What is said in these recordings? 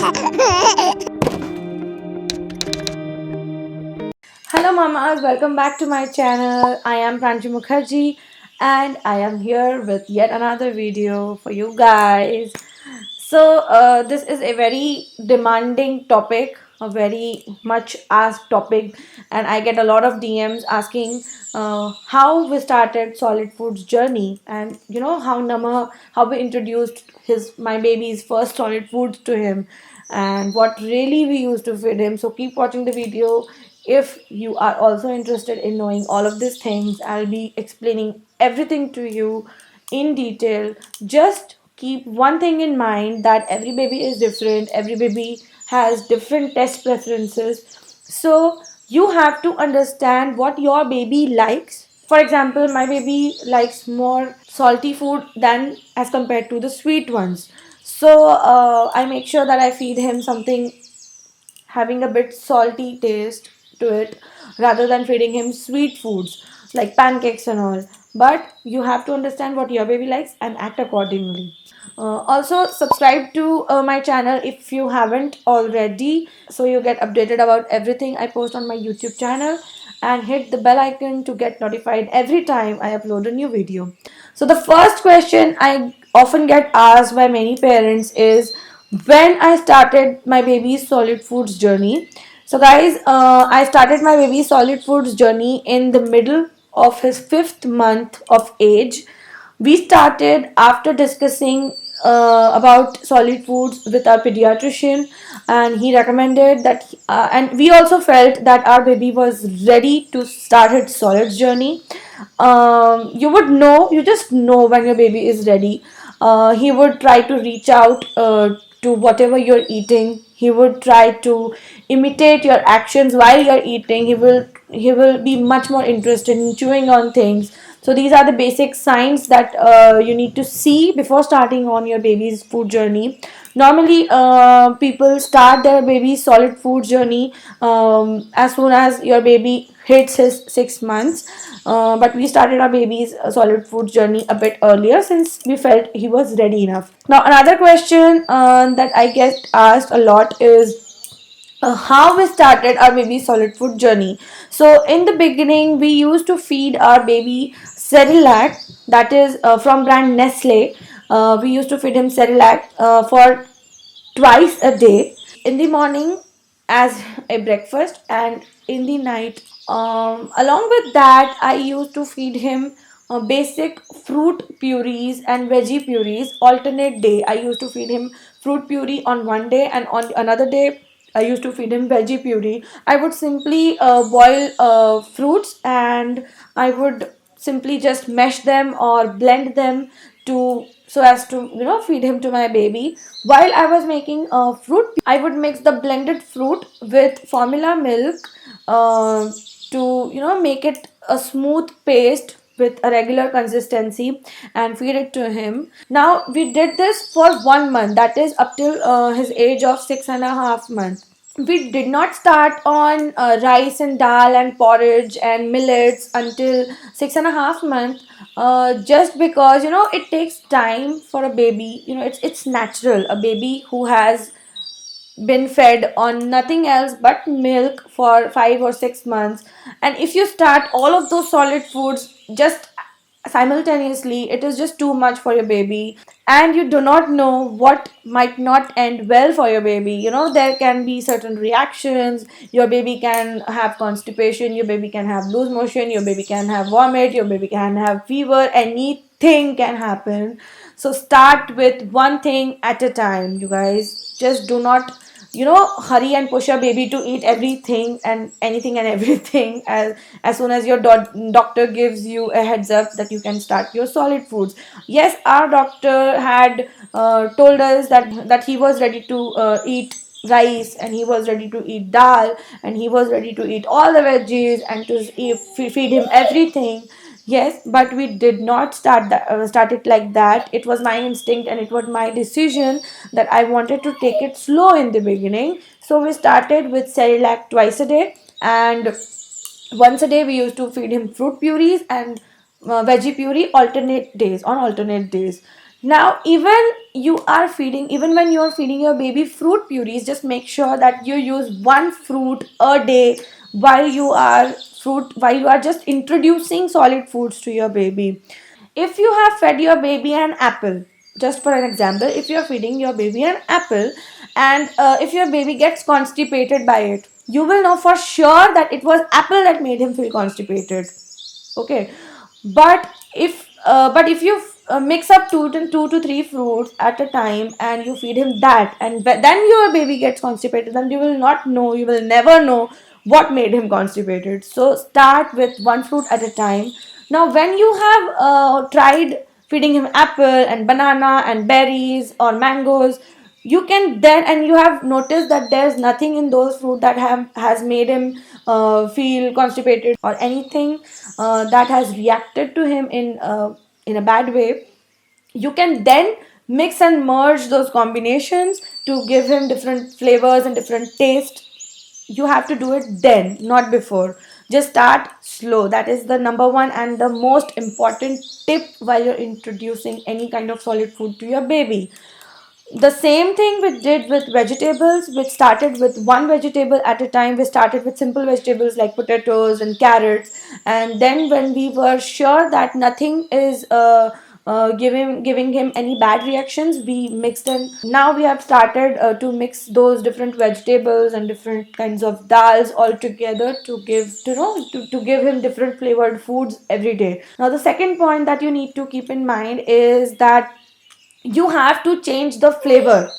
Hello mamas, welcome back to my channel. I am Pranji Mukherjee and I am here with yet another video for you guys. So this is a very demanding topic, a very much asked topic, and I get a lot of DMs asking how we started Solid Foods journey, and how we introduced his my baby's first solid foods to him, and what really we used to feed him. So keep watching the video. If you are also interested in knowing all of these things, I'll be explaining everything to you in detail. Just keep one thing in mind, that every baby is different, every baby has different taste preferences. So you have to understand what your baby likes. For example, my baby likes more salty food than as compared to the sweet ones. So I make sure that I feed him something having a bit salty taste to it, rather than feeding him sweet foods like pancakes and all. But you have to understand what your baby likes and act accordingly. Also subscribe to my channel if you haven't already, so you get updated about everything I post on my YouTube channel, and hit the bell icon to get notified every time I upload a new video. So the first question I often get asked by many parents is when I started my baby's solid foods journey. So guys, I started my baby's solid foods journey in the middle of his 5th month of age. We started after discussing about solid foods with our pediatrician, and he recommended that, and we also felt that our baby was ready to start its solids journey. You just know when your baby is ready. He would try to reach out to whatever you're eating. He would try to imitate your actions while you're eating. He will be much more interested in chewing on things. So these are the basic signs that you need to see before starting on your baby's food journey. Normally, people start their baby's solid food journey as soon as your baby hits his 6 months. But we started our baby's solid food journey a bit earlier, since we felt he was ready enough. Now, another question that I get asked a lot is how we started our baby solid food journey. So in the beginning, we used to feed our baby Cerelac, that is from brand Nestle. We used to feed him Cerelac for twice a day, in the morning as a breakfast, and in the night. Along with that, I used to feed him basic fruit purees and veggie purees alternate day. I used to feed him fruit puree on one day, and on another day I used to feed him veggie puree. I would simply boil fruits, and I would simply just mash them or blend them to so as to feed him to my baby. While I was making fruit, I would mix the blended fruit with formula milk uh, to make it a smooth paste with a regular consistency, and feed it to him. Now we did this for 1 month, that is up till his age of 6.5 months. We did not start on rice and dal and porridge and millets until 6.5 months, just because it takes time for a baby. It's natural. A baby who has been fed on nothing else but milk for 5 or 6 months, and if you start all of those solid foods just simultaneously, it is just too much for your baby, and you do not know what might not end well for your baby. There can be certain reactions. Your baby can have constipation, your baby can have loose motion, your baby can have vomit, your baby can have fever, anything can happen. So start with one thing at a time, you guys. Just do not hurry and push your baby to eat everything and anything and everything as soon as your doctor gives you a heads up that you can start your solid foods. Yes, our doctor had told us that he was ready to eat rice, and he was ready to eat dal, and he was ready to eat all the veggies, and to feed him everything. Yes, but we did not start it like that. It was my instinct, and it was my decision that I wanted to take it slow in the beginning. So we started with Cerelac twice a day, and once a day we used to feed him fruit purees and veggie puree alternate days. Now, even when you are feeding your baby fruit purees, just make sure that you use one fruit a day while while you are just introducing solid foods to your baby. If you have fed your baby an apple, just for an example, if you are feeding your baby an apple, and if your baby gets constipated by it, you will know for sure that it was apple that made him feel constipated. Okay, but if you mix up two to three fruits at a time and you feed him that, and then your baby gets constipated, then you will never know what made him constipated. So start with one fruit at a time. Now when you have tried feeding him apple and banana and berries or mangoes, you can then, and you have noticed that there's nothing in those fruit that has made him feel constipated or anything that has reacted to him in a bad way, you can then mix and merge those combinations to give him different flavors and different taste. You have to do it then, not before. Just start slow. That is the number one and the most important tip while you're introducing any kind of solid food to your baby. The same thing we did with vegetables. We started with one vegetable at a time. We started with simple vegetables like potatoes and carrots, and then when we were sure that nothing is giving him any bad reactions, we mixed in. Now we have started to mix those different vegetables and different kinds of dals all together to give him different flavored foods every day. Now the second point that you need to keep in mind is that you have to change the flavor.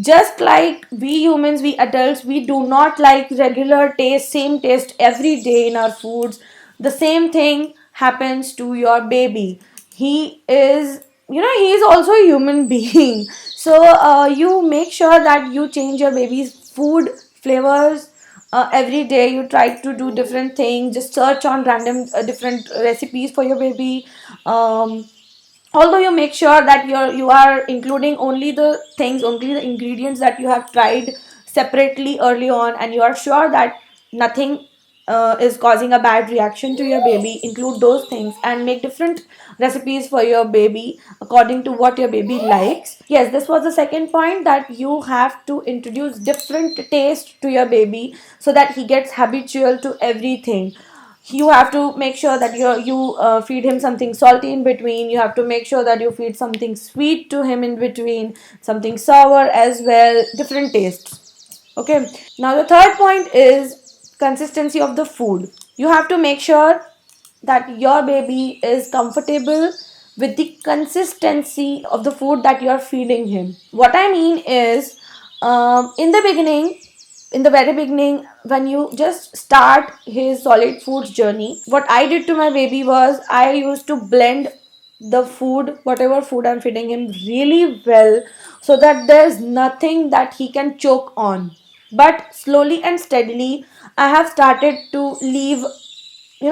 Just like we humans, we adults, we do not like regular taste, same taste every day in our foods. The same thing happens to your baby. He is also a human being. So you make sure that you change your baby's food flavors every day. You try to do different things, just search on random different recipes for your baby. Although you make sure that you are including only the ingredients that you have tried separately early on, and you are sure that nothing is causing a bad reaction to your baby. Include those things and make different recipes for your baby according to what your baby likes. Yes, this was the second point, that you have to introduce different taste to your baby so that he gets habitual to everything. You have to make sure that you feed him something salty in between. You have to make sure that you feed something sweet to him in between, something sour as well, different tastes. Okay, now the third point is consistency of the food. You have to make sure that your baby is comfortable with the consistency of the food that you are feeding him. What I mean is, in the very beginning, when you just start his solid foods journey, what I did to my baby was I used to blend the food, whatever food I'm feeding him, really well, so that there's nothing that he can choke on. But slowly and steadily, I have started to leave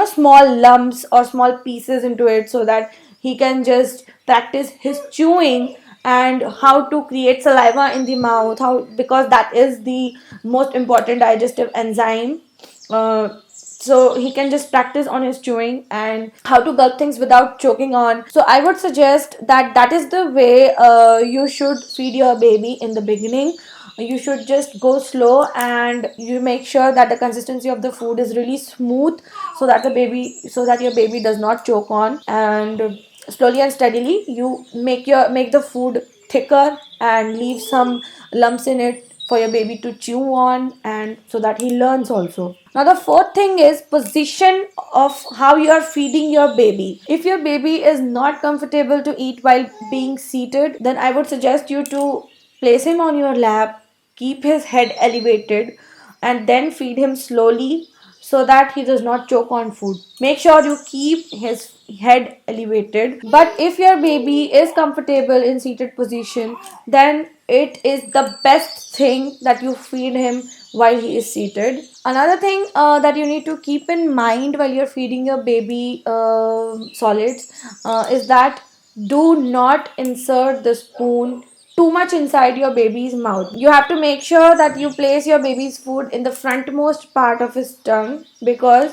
small lumps or small pieces into it, so that he can just practice his chewing and how to create saliva in the mouth, how, because that is the most important digestive enzyme. So he can just practice on his chewing and how to gulp things without choking on. So I would suggest that that is the way you should feed your baby in the beginning. You should just go slow, and you make sure that the consistency of the food is really smooth, so that your baby does not choke on. And slowly and steadily you make the food thicker and leave some lumps in it for your baby to chew on, and so that he learns also. Now the fourth thing is position of how you are feeding your baby. If your baby is not comfortable to eat while being seated, then I would suggest you to place him on your lap, keep his head elevated, and then feed him slowly so that he does not choke on food. Make sure you keep his head elevated. But if your baby is comfortable in seated position, then it is the best thing that you feed him while he is seated. Another thing that you need to keep in mind while you're feeding your baby solids is that do not insert the spoon too much inside your baby's mouth. You have to make sure that you place your baby's food in the frontmost part of his tongue, because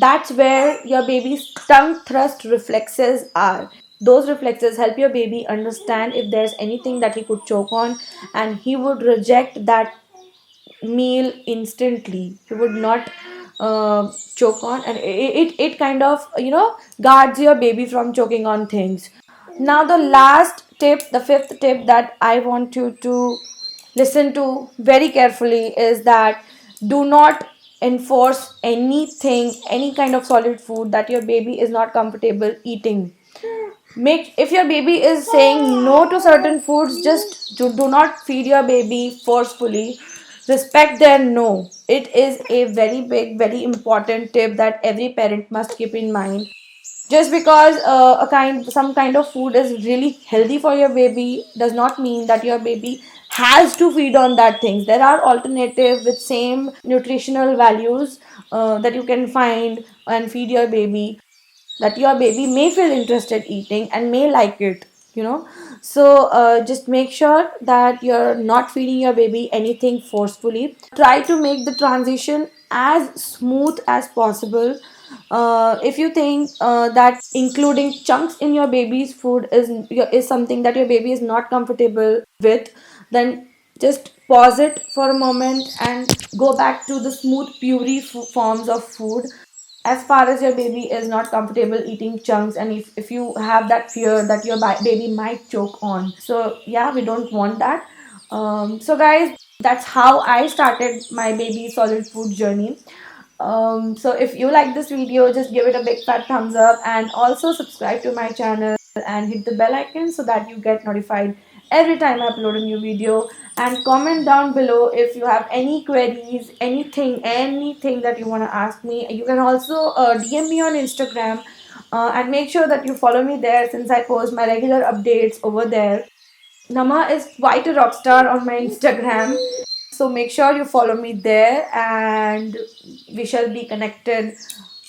that's where your baby's tongue thrust reflexes are. Those reflexes help your baby understand if there's anything that he could choke on, and he would reject that meal instantly. He would not choke on, and it kind of, guards your baby from choking on things. Now the last tip, the fifth tip that I want you to listen to very carefully is that do not enforce anything, any kind of solid food that your baby is not comfortable eating. Make, if your baby is saying no to certain foods, just do not feed your baby forcefully. Respect their no. It is a very big, very important tip that every parent must keep in mind. Just because some kind of food is really healthy for your baby does not mean that your baby has to feed on that things. There are alternatives with same nutritional values that you can find and feed your baby, that your baby may feel interested eating and may like it. So just make sure that you're not feeding your baby anything forcefully. Try to make the transition as smooth as possible. If you think that including chunks in your baby's food is something that your baby is not comfortable with, then just pause it for a moment and go back to the smooth puree forms of food. As far as your baby is not comfortable eating chunks, and if you have that fear that your baby might choke on, so yeah, we don't want that. So guys, that's how I started my baby solid food journey. So if you like this video, just give it a big fat thumbs up, and also subscribe to my channel and hit the bell icon so that you get notified every time I upload a new video. And comment down below if you have any queries, anything that you want to ask me. You can also DM me on Instagram, and make sure that you follow me there since I post my regular updates over there. Nama is quite a rock star on my Instagram, so make sure you follow me there, and we shall be connected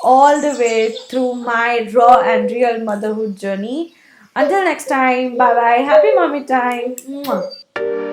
all the way through my raw and real motherhood journey. Until next time, bye bye. Happy mommy time. Mwah.